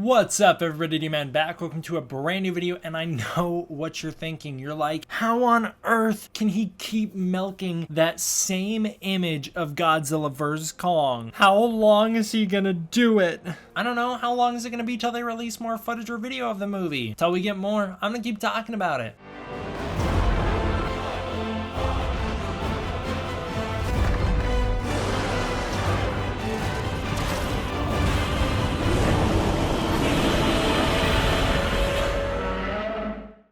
What's up, everybody? D-Man back. Welcome to a brand new video, and I know what you're thinking. You're like, how on earth can he keep milking that same image of Godzilla vs Kong? How long is he gonna do it? I don't know. How long is it gonna be till they release more footage or video of the movie? Till we get more, I'm gonna keep talking about it.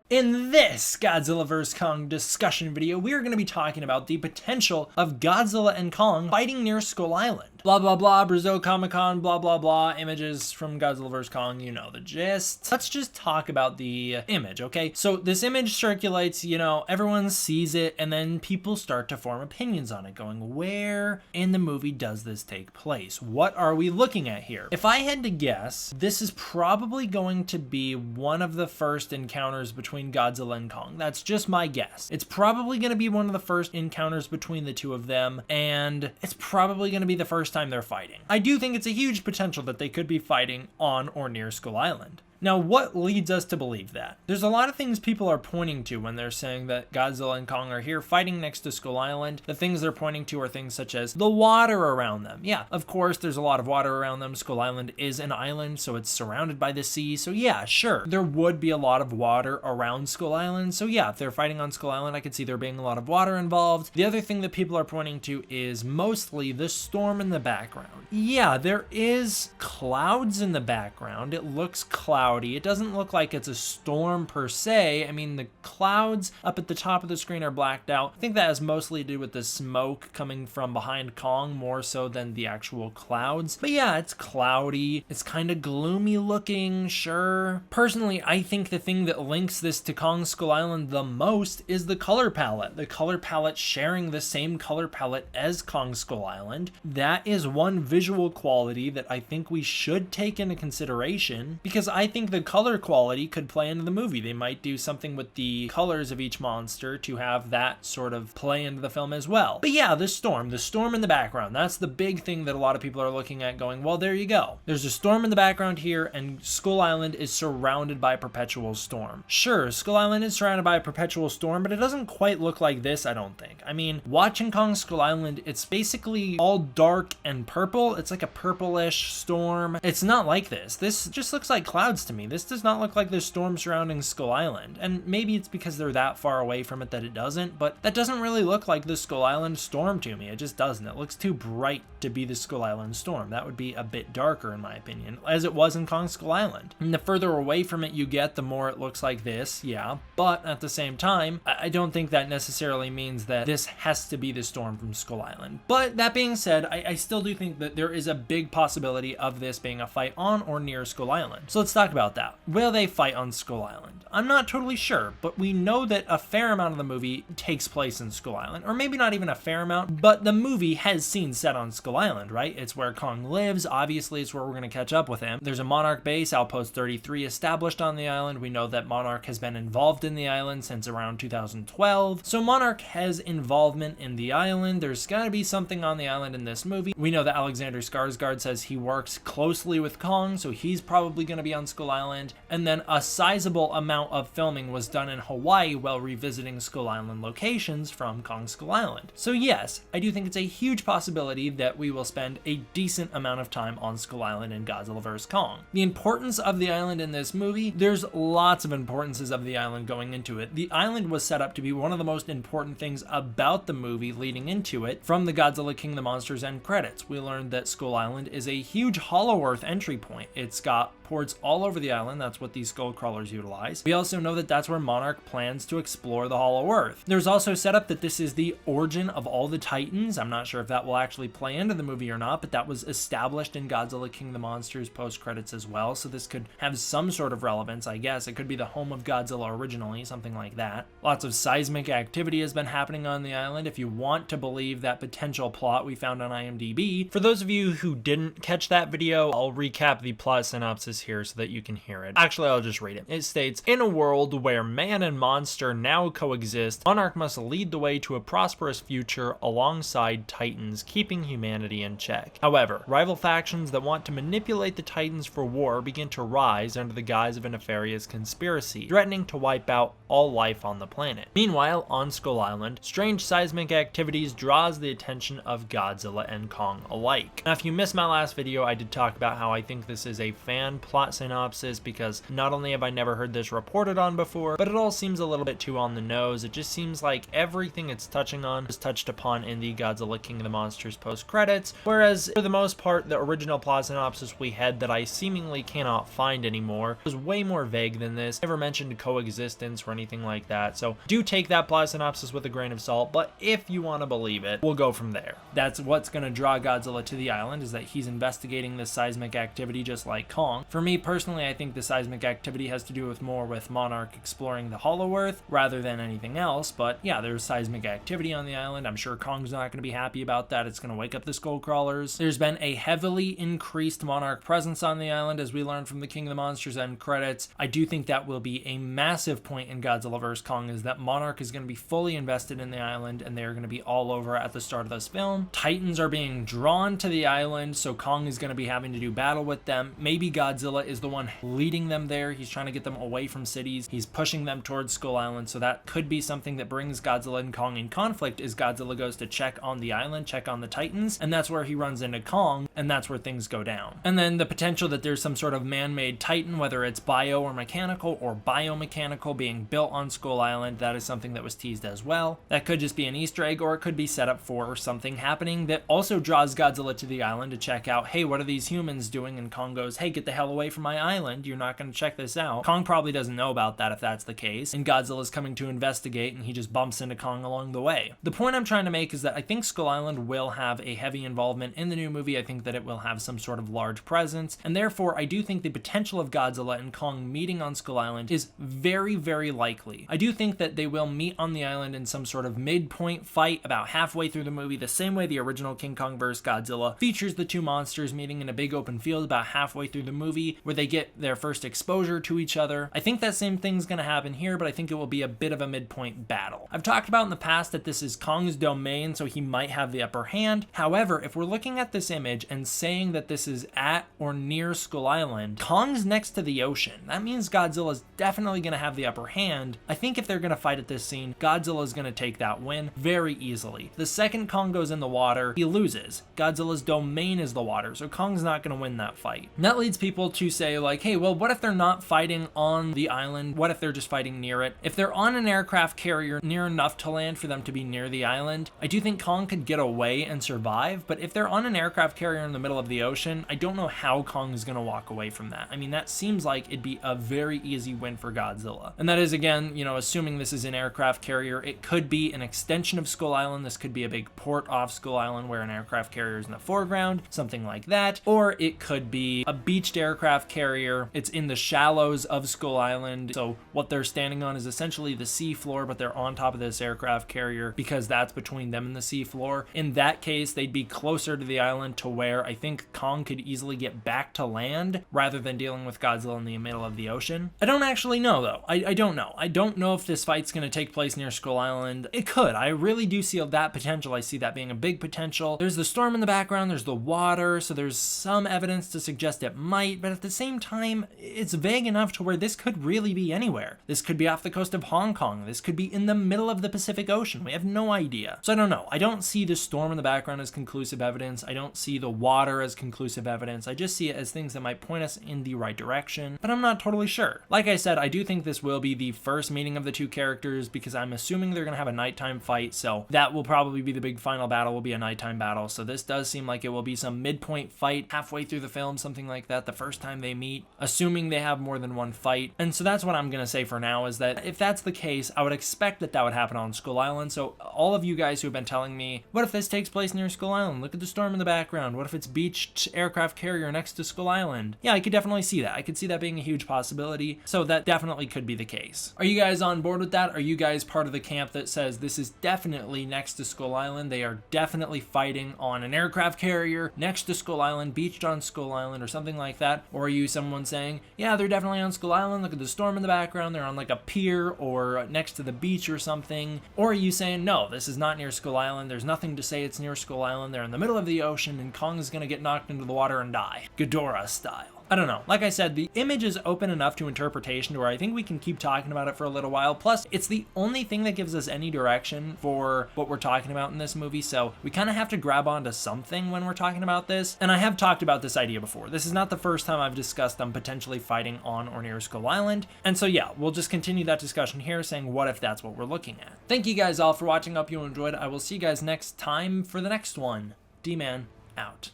In this Godzilla vs Kong discussion video, we are going to be talking about the potential of Godzilla and Kong fighting near Skull Island. Blah blah blah, Brazil Comic-Con, blah blah blah, images from Godzilla vs Kong, you know the gist. Let's just talk about the image, okay? So this image circulates, everyone sees it, and then people start to form opinions on it, going, where in the movie does this take place? What are we looking at here? If I had to guess, this is probably going to be one of the first encounters between Godzilla and Kong. That's just my guess. It's probably going to be one of the first encounters between the two of them, and it's probably going to be the first time they're fighting. I do think it's a huge potential that they could be fighting on or near Skull Island. Now, what leads us to believe that? There's a lot of things people are pointing to when they're saying that Godzilla and Kong are here fighting next to Skull Island. The things they're pointing to are things such as the water around them. Yeah, of course, there's a lot of water around them. Skull Island is an island, so it's surrounded by the sea. So yeah, sure, there would be a lot of water around Skull Island. So yeah, if they're fighting on Skull Island, I could see there being a lot of water involved. The other thing that people are pointing to is mostly the storm in the background. Yeah, there is clouds in the background. It looks cloudy. It doesn't look like it's a storm per se. I mean, the clouds up at the top of the screen are blacked out. I think that has mostly to do with the smoke coming from behind Kong more so than the actual clouds. But yeah, it's cloudy. It's kind of gloomy looking, sure. Personally, I think the thing that links this to Kong Skull Island the most is the color palette. The color palette sharing the same color palette as Kong Skull Island. That is one visual quality that I think we should take into consideration, because I think the color quality could play into the movie. They might do something with the colors of each monster to have that sort of play into the film as well. But yeah, the storm in the background, that's the big thing that a lot of people are looking at going, well, there you go. There's a storm in the background here, and Skull Island is surrounded by a perpetual storm. Sure, Skull Island is surrounded by a perpetual storm, but it doesn't quite look like this, I don't think. I mean, watching Kong Skull Island, it's basically all dark and purple. It's like a purplish storm. It's not like this. This just looks like clouds to me. This does not look like there's storm surrounding Skull Island, and maybe it's because they're that far away from it that it doesn't, but that doesn't really look like the Skull Island storm to me. It just doesn't. It looks too bright to be the Skull Island storm. That would be a bit darker in my opinion, as it was in Kong Skull Island. And the further away from it you get, the more it looks like this, yeah, but at the same time, I don't think that necessarily means that this has to be the storm from Skull Island. But that being said, I still do think that there is a big possibility of this being a fight on or near Skull Island. So let's talk about that. Will they fight on Skull Island? I'm not totally sure, but we know that a fair amount of the movie takes place in Skull Island, or maybe not even a fair amount, but the movie has scenes set on Skull Island, right? It's where Kong lives. Obviously, it's where we're going to catch up with him. There's a Monarch base, Outpost 33, established on the island. We know that Monarch has been involved in the island since around 2012. So Monarch has involvement in the island. There's got to be something on the island in this movie. We know that Alexander Skarsgård says he works closely with Kong, so he's probably going to be on Skull Island. And then a sizable amount of filming was done in Hawaii while revisiting Skull Island locations from Kong Skull Island. So yes, I do think it's a huge possibility that we will spend a decent amount of time on Skull Island in Godzilla vs Kong. The importance of the island in this movie, there's lots of importances of the island going into it. The island was set up to be one of the most important things about the movie leading into it. From the Godzilla King of the Monsters end credits, we learned that Skull Island is a huge Hollow Earth entry point. It's got ports all over the island. That's what these skull crawlers utilize. We also know that that's where Monarch plans to explore the Hollow Earth. There's also set up that this is the origin of all the Titans. I'm not sure if that will actually play into the movie or not, but that was established in Godzilla King of the Monsters post-credits as well, so this could have some sort of relevance, I guess. It could be the home of Godzilla originally, something like that. Lots of seismic activity has been happening on the island, if you want to believe that potential plot we found on IMDb. For those of you who didn't catch that video, I'll recap the plot synopsis synopsis here so that you can hear it. Actually, I'll just read it. It states, in a world where man and monster now coexist, Monarch must lead the way to a prosperous future alongside Titans, keeping humanity in check. However, rival factions that want to manipulate the Titans for war begin to rise under the guise of a nefarious conspiracy, threatening to wipe out all life on the planet. Meanwhile, on Skull Island, strange seismic activities draws the attention of Godzilla and Kong alike. Now, if you missed my last video, I did talk about how I think this is a fan plot synopsis because not only have I never heard this reported on before, but it all seems a little bit too on the nose. It just seems like everything it's touching on is touched upon in the Godzilla King of the Monsters post-credits, whereas for the most part, the original plot synopsis we had that I seemingly cannot find anymore was way more vague than this. Never mentioned coexistence or anything like that, so do take that plot synopsis with a grain of salt, but if you want to believe it, we'll go from there. That's what's going to draw Godzilla to the island, is that he's investigating this seismic activity just like Kong. For me personally, I think the seismic activity has to do with more with Monarch exploring the Hollow Earth rather than anything else, but yeah, there's seismic activity on the island. I'm sure Kong's not going to be happy about that. It's going to wake up the Skull Crawlers. There's been a heavily increased Monarch presence on the island, as we learned from the King of the Monsters end credits. I do think that will be a massive point in Godzilla vs. Kong, is that Monarch is going to be fully invested in the island, and they're going to be all over at the start of this film. Titans are being drawn to the island, so Kong is going to be having to do battle with them. Maybe Godzilla is the one leading them there. He's trying to get them away from cities. He's pushing them towards Skull Island, so that could be something that brings Godzilla and Kong in conflict, is Godzilla goes to check on the island, check on the Titans, and that's where he runs into Kong, and that's where things go down. And then the potential that there's some sort of man-made Titan, whether it's bio or mechanical or biomechanical, being built on Skull Island, that is something that was teased as well. That could just be an Easter egg, or it could be set up for something happening that also draws Godzilla to the island to check out, hey, what are these humans doing? And Kong goes, hey, get the hell away from my island. You're not going to check this out. Kong probably doesn't know about that if that's the case, and Godzilla's coming to investigate, and he just bumps into Kong along the way. The point I'm trying to make is that I think Skull Island will have a heavy involvement in the new movie. I think that it will have some sort of large presence, and therefore I do think the potential of Godzilla and Kong meeting on Skull Island is very, very likely. I do think that they will meet on the island in some sort of midpoint fight about halfway through the movie, the same way the original King Kong vs. Godzilla features the two monsters meeting in a big open field about halfway through the movie, where they get their first exposure to each other. I think that same thing's going to happen here, but I think it will be a bit of a midpoint battle. I've talked about in the past that this is Kong's domain, so he might have the upper hand. However, if we're looking at this image and saying that this is at or near Skull Island, Kong's next to the ocean. That means Godzilla's definitely going to have the upper hand. I think if they're going to fight at this scene, Godzilla's going to take that win very easily. The second Kong goes in the water, he loses. Godzilla's domain is the water, so Kong's not going to win that fight. And that leads people to say, like, hey, well, what if they're not fighting on the island? What if they're just fighting near it? If they're on an aircraft carrier near enough to land for them to be near the island, I do think Kong could get away and survive, but if they're on an aircraft carrier in the middle of the ocean, I don't know how Kong is going to walk away from that. I mean, that seems like it'd be a very easy win for Godzilla. And that is, again, you know, assuming this is an aircraft carrier, it could be an extension of Skull Island. This could be a big port off Skull Island where an aircraft carrier is in the foreground, something like that. Or it could be a beached aircraft carrier. It's in the shallows of Skull Island, so what they're standing on is essentially the sea floor, but they're on top of this aircraft carrier because that's between them and the sea floor. In that case, they'd be closer to the island to where I think Kong could easily get back to land rather than dealing with Godzilla in the middle of the ocean. I don't actually know, though. I don't know. I don't know if this fight's going to take place near Skull Island. It could. I really do see that potential. I see that being a big potential. There's the storm in the background, there's the water, so there's some evidence to suggest it might, but at the same time, it's vague enough to where this could really be anywhere. This could be off the coast of Hong Kong. This could be in the middle of the Pacific Ocean. We have no idea. So I don't know. I don't see the storm in the background as conclusive evidence. I don't see the water as conclusive evidence. I just see it as things that might point us in the right direction, but I'm not totally sure. Like I said, I do think this will be the first meeting of the two characters because I'm assuming they're going to have a nighttime fight, so that will probably be the big final battle, will be a nighttime battle. So this does seem like it will be some midpoint fight halfway through the film, something like that, the first time they meet, assuming they have more than one fight. And so that's what I'm going to say for now, is that if that's the case, I would expect that that would happen on Skull Island. So all of you guys who have been telling me, what if this takes place near Skull Island? Look at the storm in the background. What if it's beached aircraft carrier next to Skull Island? Yeah, I could definitely see that. I could see that being a huge possibility. So that definitely could be the case. Are you guys on board with that? Are you guys part of the camp that says this is definitely next to Skull Island? They are definitely fighting on an aircraft carrier next to Skull Island, beached on Skull Island, or something like that? Or are you someone saying, yeah, they're definitely on Skull Island, look at the storm in the background, they're on like a pier or next to the beach or something? Or are you saying, no, this is not near Skull Island, there's nothing to say it's near Skull Island, they're in the middle of the ocean and Kong is gonna get knocked into the water and die, Ghidorah style? I don't know. Like I said, the image is open enough to interpretation to where I think we can keep talking about it for a little while. Plus, it's the only thing that gives us any direction for what we're talking about in this movie, so we kind of have to grab onto something when we're talking about this. And I have talked about this idea before. This is not the first time I've discussed them potentially fighting on or near Skull Island. And so yeah, we'll just continue that discussion here, saying what if that's what we're looking at. Thank you guys all for watching. Hope you enjoyed. I will see you guys next time for the next one. D-Man out.